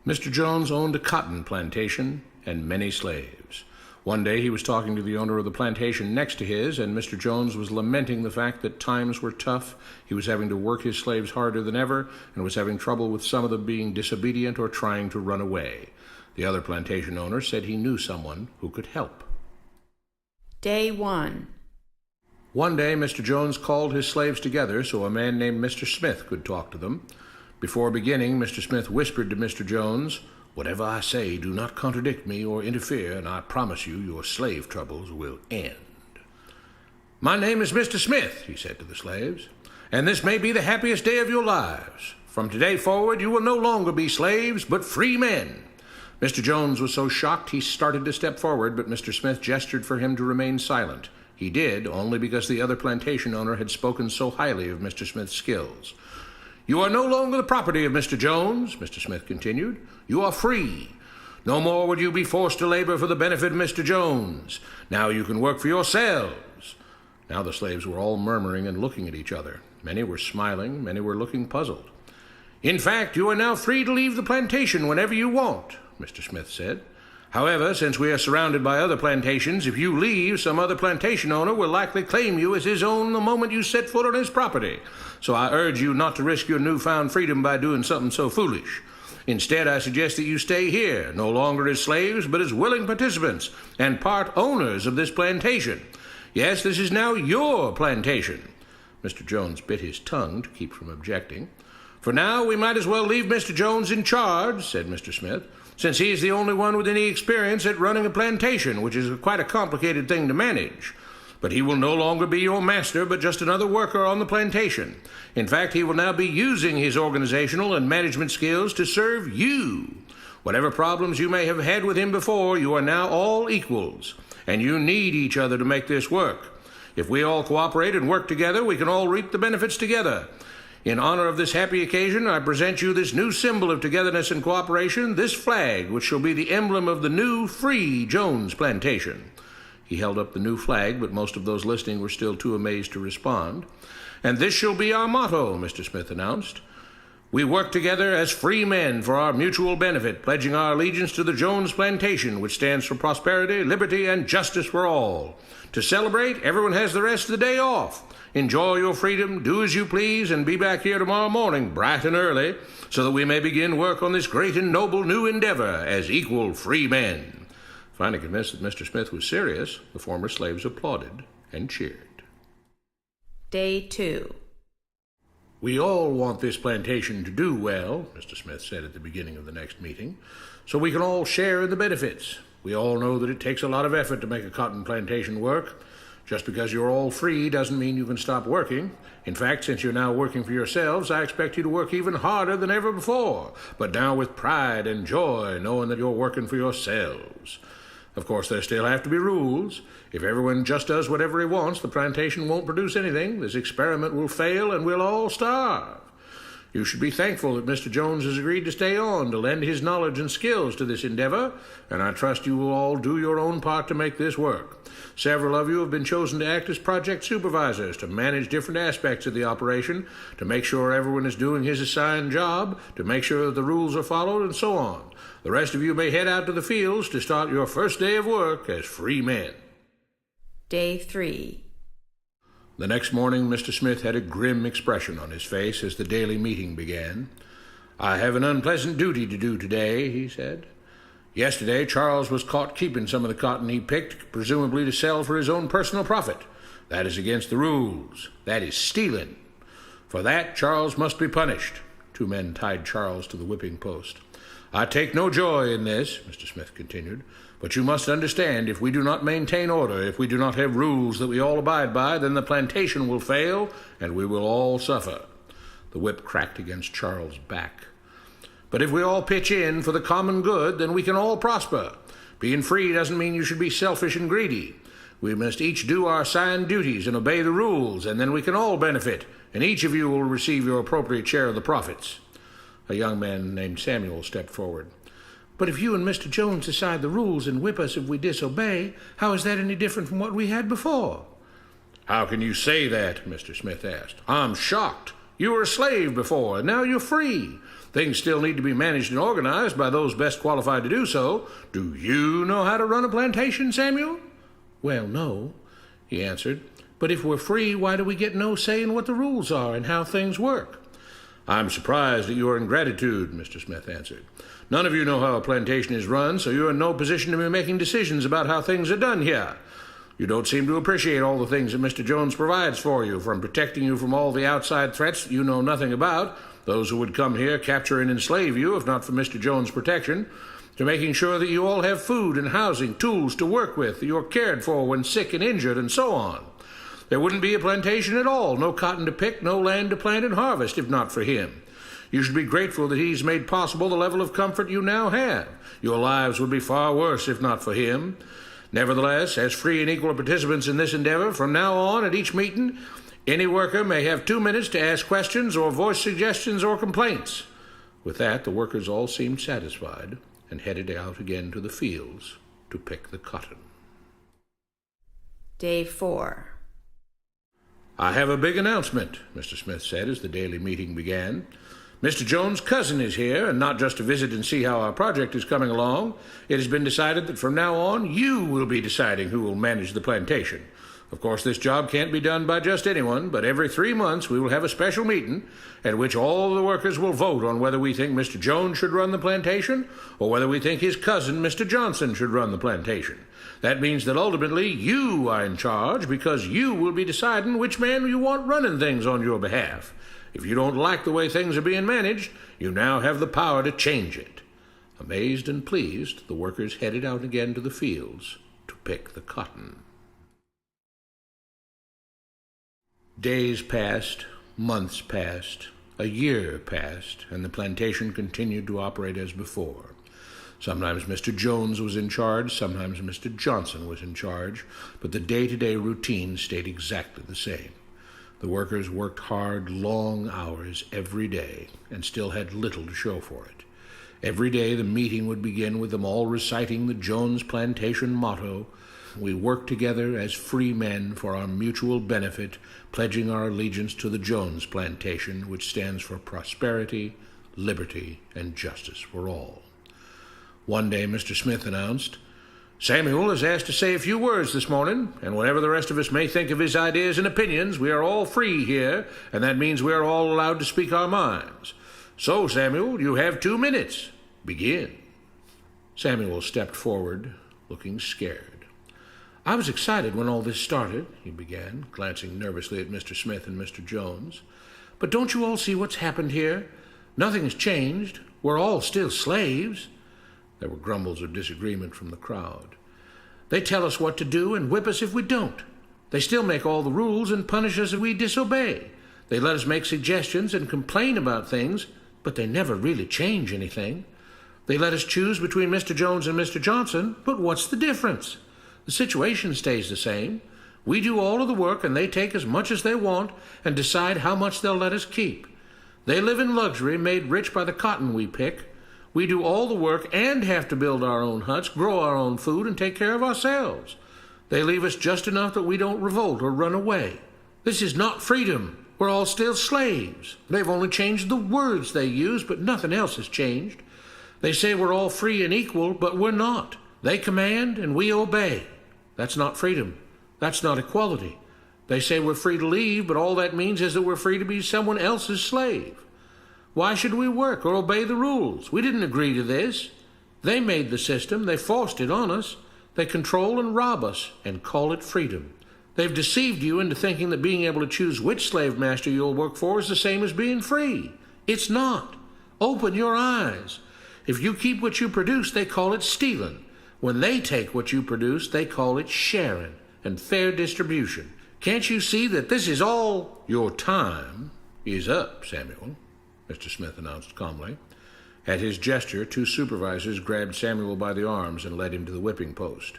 Mr. Jones owned a cotton plantation and many slaves. One day he was talking to the owner of the plantation next to his, and Mr. Jones was lamenting the fact that times were tough. He was having to work his slaves harder than ever, and was having trouble with some of them being disobedient or trying to run away. The other plantation owner said he knew someone who could help. Day 1. One day Mr. Jones called his slaves together so a man named Mr. Smith could talk to them. Before beginning, Mr. Smith whispered to Mr. Jones, "Whatever I say, do not contradict me or interfere, and I promise you your slave troubles will end." "My name is Mr. Smith," he said to the slaves, "and this may be the happiest day of your lives. From today forward, you will no longer be slaves, but free men." Mr. Jones was so shocked he started to step forward, but Mr. Smith gestured for him to remain silent. He did, only because the other plantation owner had spoken so highly of Mr. Smith's skills. "You are no longer the property of Mr. Jones," Mr. Smith continued. "You are free. No more would you be forced to labor for the benefit of Mr. Jones. Now you can work for yourselves." Now the slaves were all murmuring and looking at each other. Many were smiling, many were looking puzzled. "In fact, you are now free to leave the plantation whenever you want," Mr. Smith said. "However, since we are surrounded by other plantations, if you leave, some other plantation owner will likely claim you as his own the moment you set foot on his property. So I urge you not to risk your newfound freedom by doing something so foolish. Instead, I suggest that you stay here, no longer as slaves, but as willing participants and part owners of this plantation. Yes, this is now your plantation." Mr. Jones bit his tongue to keep from objecting. "For now, we might as well leave Mr. Jones in charge," said Mr. Smith, "since he is the only one with any experience at running a plantation, which is quite a complicated thing to manage. But he will no longer be your master, but just another worker on the plantation. In fact, he will now be using his organizational and management skills to serve you. Whatever problems you may have had with him before, you are now all equals, and you need each other to make this work. If we all cooperate and work together, we can all reap the benefits together. In honor of this happy occasion, I present you this new symbol of togetherness and cooperation, this flag, which shall be the emblem of the new, free Jones plantation." He held up the new flag, but most of those listening were still too amazed to respond. "And this shall be our motto," Mr. Smith announced. "We work together as free men for our mutual benefit, pledging our allegiance to the Jones plantation, which stands for prosperity, liberty, and justice for all. To celebrate, everyone has the rest of the day off. Enjoy your freedom, do as you please, and be back here tomorrow morning, bright and early, so that we may begin work on this great and noble new endeavor as equal free men." Finally convinced that Mr. Smith was serious, the former slaves applauded and cheered. Day 2. "We all want this plantation to do well," Mr. Smith said at the beginning of the next meeting, "so we can all share in the benefits. We all know that it takes a lot of effort to make a cotton plantation work. Just because you're all free doesn't mean you can stop working. In fact, since you're now working for yourselves, I expect you to work even harder than ever before, but now with pride and joy, knowing that you're working for yourselves. Of course, there still have to be rules. If everyone just does whatever he wants, the plantation won't produce anything. This experiment will fail, and we'll all starve. You should be thankful that Mr. Jones has agreed to stay on to lend his knowledge and skills to this endeavor, and I trust you will all do your own part to make this work. Several of you have been chosen to act as project supervisors to manage different aspects of the operation, to make sure everyone is doing his assigned job, to make sure that the rules are followed, and so on. The rest of you may head out to the fields to start your first day of work as free men." Day 3. The next morning, Mr. Smith had a grim expression on his face as the daily meeting began. "I have an unpleasant duty to do today," he said. "Yesterday, Charles was caught keeping some of the cotton he picked, presumably to sell for his own personal profit. That is against the rules. That is stealing. For that, Charles must be punished." Two men tied Charles to the whipping post. "I take no joy in this," Mr. Smith continued, "but you must understand, if we do not maintain order, if we do not have rules that we all abide by, then the plantation will fail, and we will all suffer." The whip cracked against Charles' back. "But if we all pitch in for the common good, then we can all prosper. Being free doesn't mean you should be selfish and greedy. We must each do our assigned duties and obey the rules, and then we can all benefit, and each of you will receive your appropriate share of the profits." A young man named Samuel stepped forward. "But if you and Mr. Jones decide the rules and whip us if we disobey, how is that any different from what we had before?" "How can you say that?" Mr. Smith asked. "I'm shocked. You were a slave before, and now you're free. Things still need to be managed and organized by those best qualified to do so. Do you know how to run a plantation, Samuel?" "Well, no," he answered. "But if we're free, why do we get no say in what the rules are and how things work?" "I'm surprised at your ingratitude," Mr. Smith answered. "None of you know how a plantation is run, so you're in no position to be making decisions about how things are done here. You don't seem to appreciate all the things that Mr. Jones provides for you, from protecting you from all the outside threats that you know nothing about, those who would come here, capture and enslave you if not for Mr. Jones' protection, to making sure that you all have food and housing, tools to work with, that you're cared for when sick and injured, and so on. There wouldn't be a plantation at all, no cotton to pick, no land to plant and harvest, if not for him. You should be grateful that he's made possible the level of comfort you now have. Your lives would be far worse if not for him. Nevertheless, as free and equal participants in this endeavor, from now on at each meeting, any worker may have 2 minutes to ask questions or voice suggestions or complaints." With that, the workers all seemed satisfied and headed out again to the fields to pick the cotton. Day 4. "I have a big announcement," Mr. Smith said as the daily meeting began. "Mr. Jones' cousin is here, and not just to visit and see how our project is coming along. It has been decided that from now on you will be deciding who will manage the plantation. Of course, this job can't be done by just anyone, but every 3 months we will have a special meeting at which all the workers will vote on whether we think Mr. Jones should run the plantation or whether we think his cousin, Mr. Johnson, should run the plantation. That means that ultimately you are in charge because you will be deciding which man you want running things on your behalf. If you don't like the way things are being managed, you now have the power to change it." Amazed and pleased, the workers headed out again to the fields to pick the cotton. Days passed, months passed, a year passed, and the plantation continued to operate as before. Sometimes Mr. Jones was in charge, sometimes Mr. Johnson was in charge, but the day-to-day routine stayed exactly the same. The workers worked hard, long hours every day, and still had little to show for it. Every day the meeting would begin with them all reciting the Jones Plantation motto, "We work together as free men for our mutual benefit, pledging our allegiance to the Jones Plantation, which stands for prosperity, liberty, and justice for all." One day Mr. Smith announced, "Samuel is asked to say a few words this morning, and whatever the rest of us may think of his ideas and opinions, we are all free here, and that means we are all allowed to speak our minds. So, Samuel, you have 2 minutes. Begin." Samuel stepped forward, looking scared. "I was excited when all this started," he began, glancing nervously at Mr. Smith and Mr. Jones. "But don't you all see what's happened here? Nothing has changed. We're all still slaves." There were grumbles of disagreement from the crowd. "They tell us what to do and whip us if we don't. They still make all the rules and punish us if we disobey. They let us make suggestions and complain about things, but they never really change anything. They let us choose between Mr. Jones and Mr. Johnson, but what's the difference? The situation stays the same. We do all of the work and they take as much as they want and decide how much they'll let us keep. They live in luxury, made rich by the cotton we pick. We do all the work and have to build our own huts, grow our own food, and take care of ourselves. They leave us just enough that we don't revolt or run away. This is not freedom. We're all still slaves. They've only changed the words they use, but nothing else has changed. They say we're all free and equal, but we're not. They command and we obey. That's not freedom. That's not equality. They say we're free to leave, but all that means is that we're free to be someone else's slave. Why should we work or obey the rules? We didn't agree to this. They made the system. They forced it on us. They control and rob us and call it freedom. They've deceived you into thinking that being able to choose which slave master you'll work for is the same as being free. It's not. Open your eyes. If you keep what you produce, they call it stealing. When they take what you produce, they call it sharing and fair distribution. Can't you see that this is all? Your time is up, Samuel, Mr. Smith announced calmly. At his gesture, 2 supervisors grabbed Samuel by the arms and led him to the whipping post.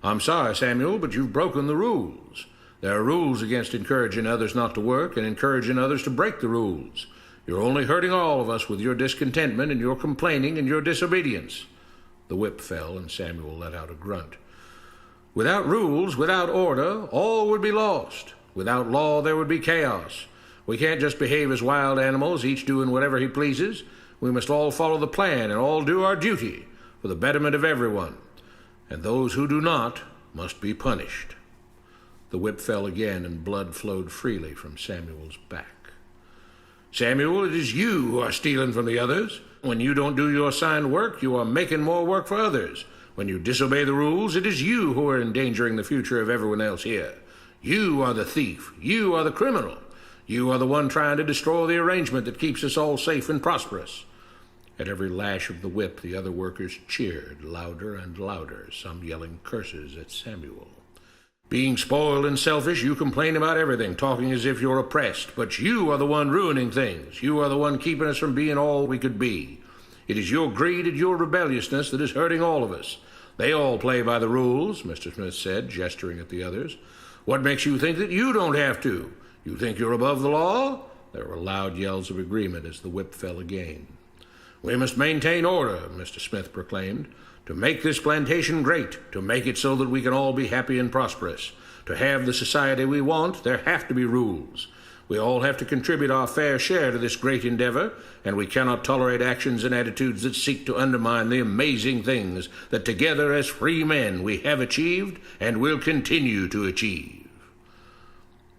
"I'm sorry, Samuel, but you've broken the rules. There are rules against encouraging others not to work and encouraging others to break the rules. You're only hurting all of us with your discontentment and your complaining and your disobedience." The whip fell and Samuel let out a grunt. "Without rules, without order, all would be lost. Without law, there would be chaos. We can't just behave as wild animals, each doing whatever he pleases. We must all follow the plan and all do our duty for the betterment of everyone, and those who do not must be punished." The whip fell again, and blood flowed freely from Samuel's back. "Samuel, it is you who are stealing from the others. When you don't do your assigned work, you are making more work for others. When you disobey the rules, it is you who are endangering the future of everyone else here. You are the thief. You are the criminal. You are the one trying to destroy the arrangement that keeps us all safe and prosperous." At every lash of the whip, the other workers cheered louder and louder, some yelling curses at Samuel. "Being spoiled and selfish, you complain about everything, talking as if you're oppressed. But you are the one ruining things. You are the one keeping us from being all we could be. It is your greed and your rebelliousness that is hurting all of us. They all play by the rules," Mr. Smith said, gesturing at the others. "What makes you think that you don't have to? You think you're above the law?" There were loud yells of agreement as the whip fell again. "We must maintain order," Mr. Smith proclaimed, "to make this plantation great, to make it so that we can all be happy and prosperous. To have the society we want, there have to be rules. We all have to contribute our fair share to this great endeavor, and we cannot tolerate actions and attitudes that seek to undermine the amazing things that together as free men we have achieved and will continue to achieve."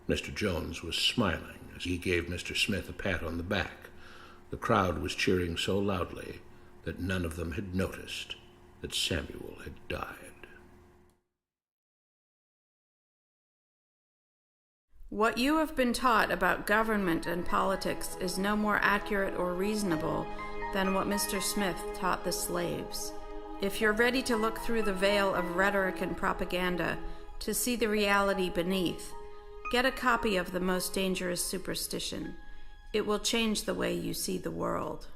Mr. Jones was smiling as he gave Mr. Smith a pat on the back. The crowd was cheering so loudly that none of them had noticed that Samuel had died. What you have been taught about government and politics is no more accurate or reasonable than what Mr. Smith taught the slaves. If you're ready to look through the veil of rhetoric and propaganda to see the reality beneath, get a copy of The Most Dangerous Superstition. It will change the way you see the world.